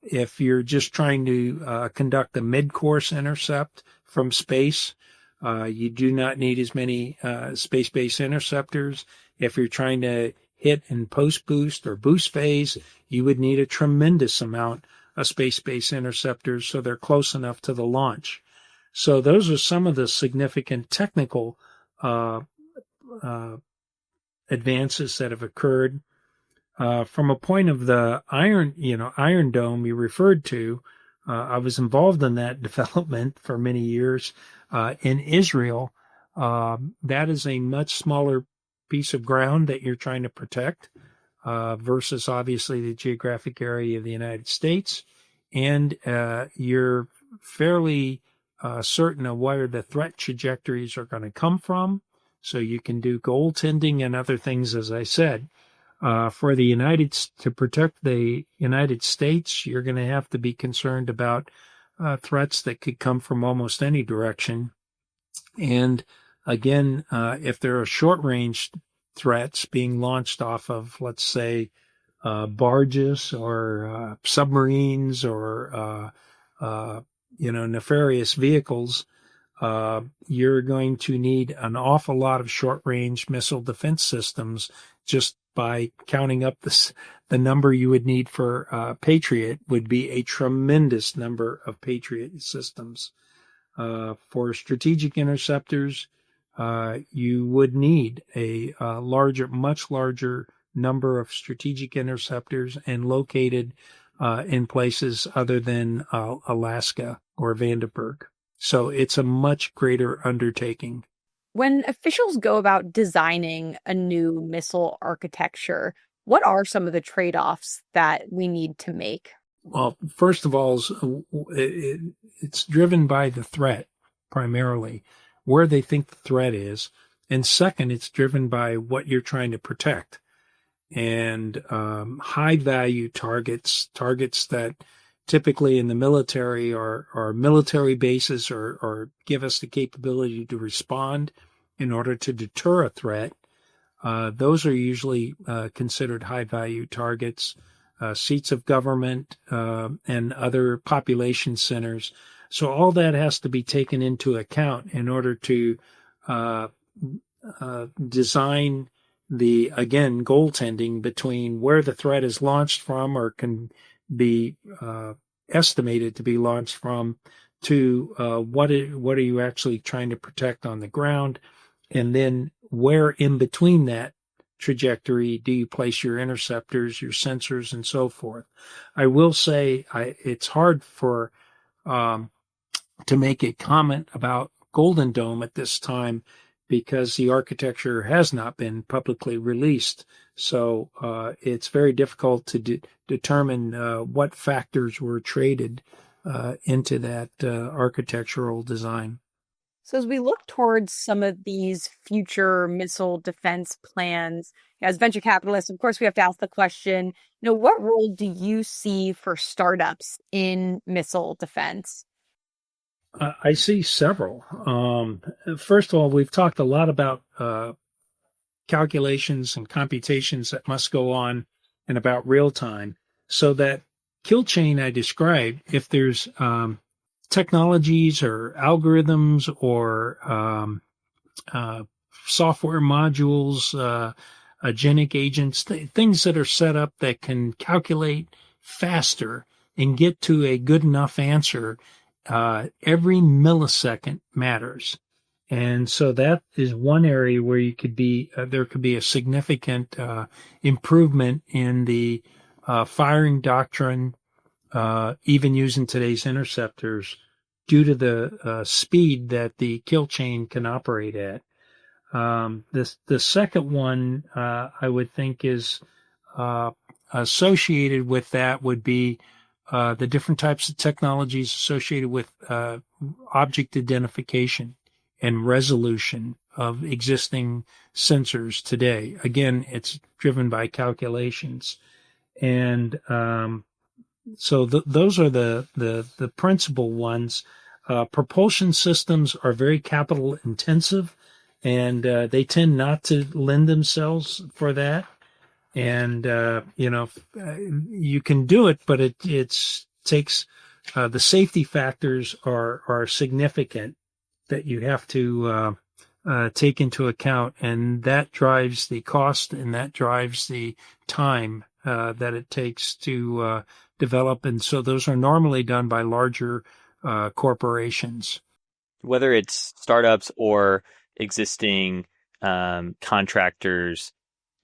If you're just trying to conduct a mid-course intercept from space, you do not need as many space-based interceptors. If you're trying to hit in post-boost or boost phase, you would need a tremendous amount space-based interceptors, so they're close enough to the launch. So those are some of the significant technical advances that have occurred. From a point of the Iron Dome you referred to, I was involved in that development for many years in Israel. That is a much smaller piece of ground that you're trying to protect versus obviously the geographic area of the United States. And you're fairly certain of where the threat trajectories are going to come from. So you can do goaltending and other things, as I said. To protect the United States, you're going to have to be concerned about threats that could come from almost any direction. And again, if there are short-range threats being launched off of, let's say, barges or submarines or nefarious vehicles, you're going to need an awful lot of short-range missile defense systems. Just by counting up the number you would need for Patriot would be a tremendous number of Patriot systems. For strategic interceptors, you would need a much larger number of strategic interceptors and located in places other than Alaska or Vandenberg. So it's a much greater undertaking. When officials go about designing a new missile architecture, what are some of the trade-offs that we need to make? Well, first of all, it's driven by the threat, primarily, where they think the threat is. And second, it's driven by what you're trying to protect. And high-value targets that typically in the military are military bases or give us the capability to respond in order to deter a threat. Those are usually considered high-value targets, seats of government and other population centers. So all that has to be taken into account in order to design the, again, goaltending between where the threat is launched from or can be estimated to be launched from to what are you actually trying to protect on the ground, and then where in between that trajectory do you place your interceptors, your sensors, and so forth. I will say it's hard for to make a comment about Golden Dome at this time because the architecture has not been publicly released. So it's very difficult to determine what factors were traded into that architectural design. So as we look towards some of these future missile defense plans, as venture capitalists, of course, we have to ask the question, what role do you see for startups in missile defense? I see several. First of all, we've talked a lot about calculations and computations that must go on and about real time. So that kill chain I described, if there's technologies or algorithms or software modules, agentic agents, things that are set up that can calculate faster and get to a good enough answer, every millisecond matters. And so that is one area where you could be, there could be a significant improvement in the firing doctrine, even using today's interceptors, due to the speed that the kill chain can operate at. The second one I would think is associated with that would be the different types of technologies associated with object identification and resolution of existing sensors today. Again, it's driven by calculations. And so those are the principal ones. Propulsion systems are very capital intensive, and they tend not to lend themselves for that. And you can do it, but it takes the safety factors are significant that you have to take into account, and that drives the cost and that drives the time that it takes to develop. And so those are normally done by larger corporations. Whether it's startups or existing contractors,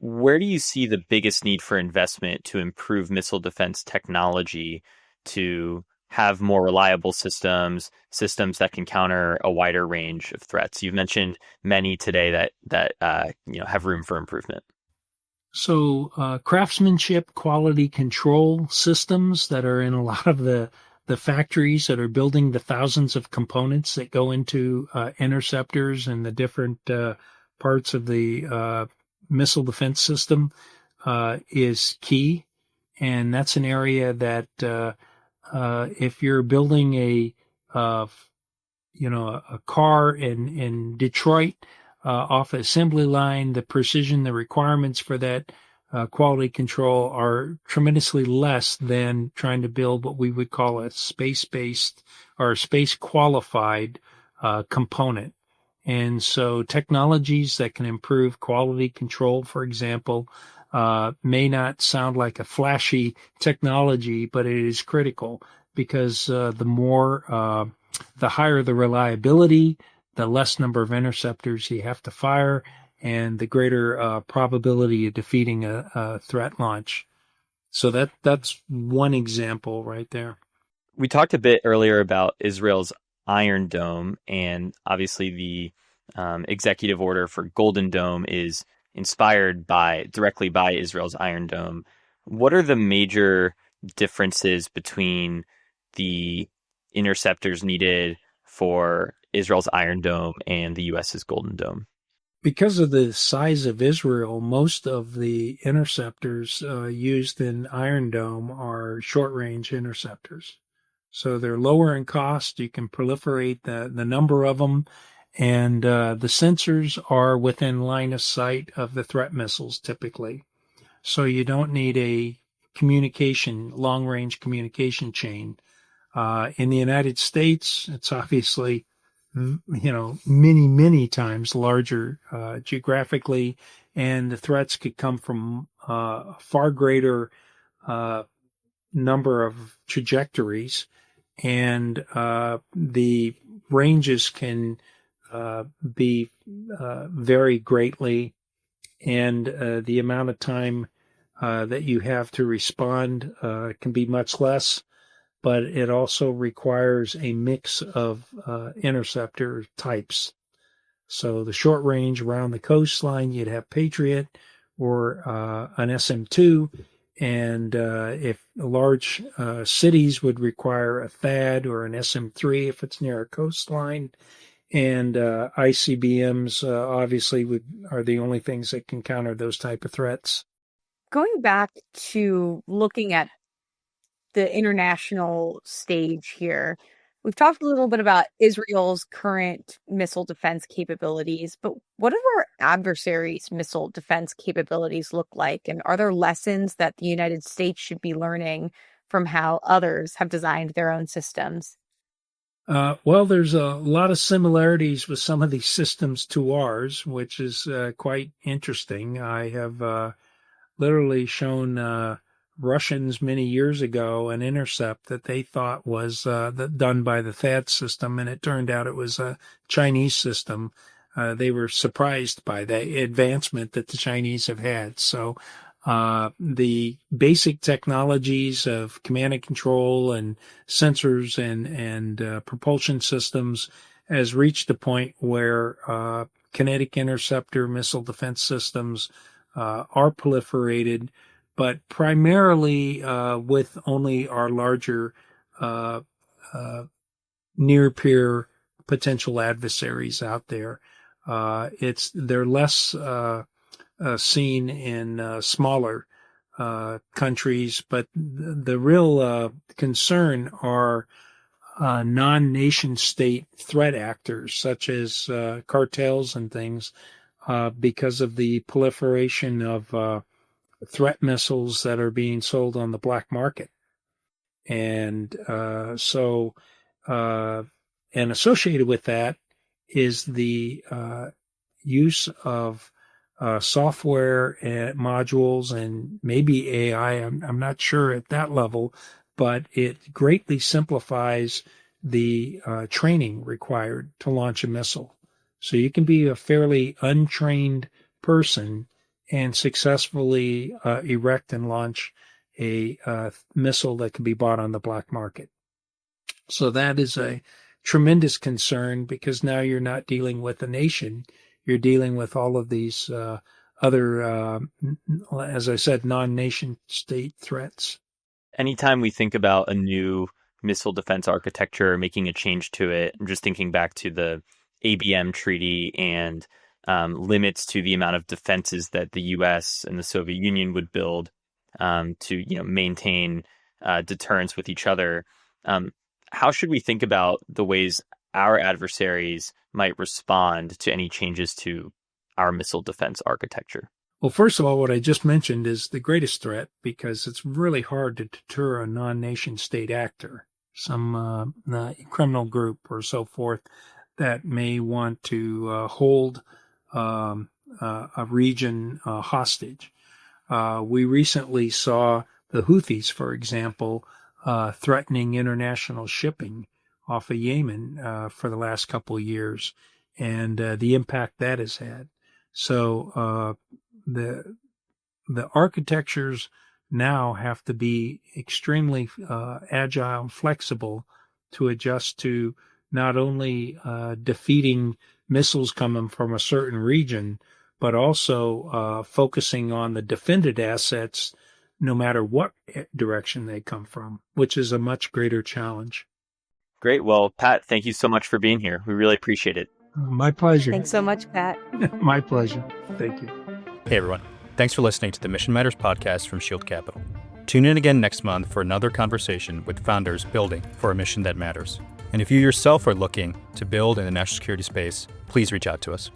where do you see the biggest need for investment to improve missile defense technology to have more reliable systems, systems that can counter a wider range of threats? You've mentioned many today that have room for improvement. So craftsmanship, quality control systems that are in a lot of the factories that are building the thousands of components that go into interceptors and the different parts of the missile defense system is key. And that's an area that if you're building a car in Detroit off an assembly line, the precision, the requirements for that quality control are tremendously less than trying to build what we would call a space-based or space-qualified component. And so technologies that can improve quality control, for example, may not sound like a flashy technology, but it is critical because the higher the reliability, the less number of interceptors you have to fire, and the greater probability of defeating a threat launch. So that's one example right there. We talked a bit earlier about Israel's Iron Dome, and obviously the executive order for Golden Dome is inspired directly by Israel's Iron Dome. What are the major differences between the interceptors needed for Israel's Iron Dome and the US's Golden Dome? Because of the size of Israel, most of the interceptors used in Iron Dome are short-range interceptors. So they're lower in cost. You can proliferate the number of them, and the sensors are within line of sight of the threat missiles typically. So you don't need a long-range communication chain. In the United States, it's obviously many times larger geographically, and the threats could come from a far greater number of trajectories, and the ranges can vary greatly, and the amount of time that you have to respond can be much less. But it also requires a mix of interceptor types. So the short range around the coastline, you'd have Patriot or an SM-2, and if large cities would require a THAAD or an SM-3 if it's near a coastline, and ICBMs obviously are the only things that can counter those type of threats. Going back to looking at the international stage here, we've talked a little bit about Israel's current missile defense capabilities, but what do our adversaries' missile defense capabilities look like? And are there lessons that the United States should be learning from how others have designed their own systems? Well, there's a lot of similarities with some of these systems to ours, which is quite interesting. I have literally shown Russians many years ago an intercept that they thought was done by the THAAD system, and it turned out it was a Chinese system. They were surprised by the advancement that the Chinese have had. So the basic technologies of command and control and sensors and propulsion systems has reached a point where kinetic interceptor missile defense systems are proliferated, but primarily with only our larger near-peer potential adversaries out there. They're less seen in smaller countries, but the real concern are non-nation state threat actors such as cartels and things because of the proliferation of threat missiles that are being sold on the black market. And and associated with that is the use of software and modules and maybe AI. I'm not sure at that level, but it greatly simplifies the training required to launch a missile. So you can be a fairly untrained person and successfully erect and launch a missile that can be bought on the black market. So that is a tremendous concern because now you're not dealing with a nation. You're dealing with all of these other, as I said, non-nation state threats. Anytime we think about a new missile defense architecture, making a change to it, I'm just thinking back to the ABM treaty and limits to the amount of defenses that the U.S. and the Soviet Union would build to maintain deterrence with each other. How should we think about the ways our adversaries might respond to any changes to our missile defense architecture? Well, first of all, what I just mentioned is the greatest threat because it's really hard to deter a non-nation state actor, some criminal group or so forth that may want to hold a region hostage. We recently saw the Houthis, for example, threatening international shipping off of Yemen for the last couple of years, and the impact that has had. So the architectures now have to be extremely agile and flexible to adjust to not only defeating missiles coming from a certain region, but also focusing on the defended assets no matter what direction they come from, which is a much greater challenge. Great. Well, Pat, thank you so much for being here. We really appreciate it. My pleasure. Thanks so much, Pat. My pleasure. Thank you. Hey, everyone. Thanks for listening to the Mission Matters podcast from Shield Capital. Tune in again next month for another conversation with founders building for a mission that matters. And if you yourself are looking to build in the national security space, please reach out to us.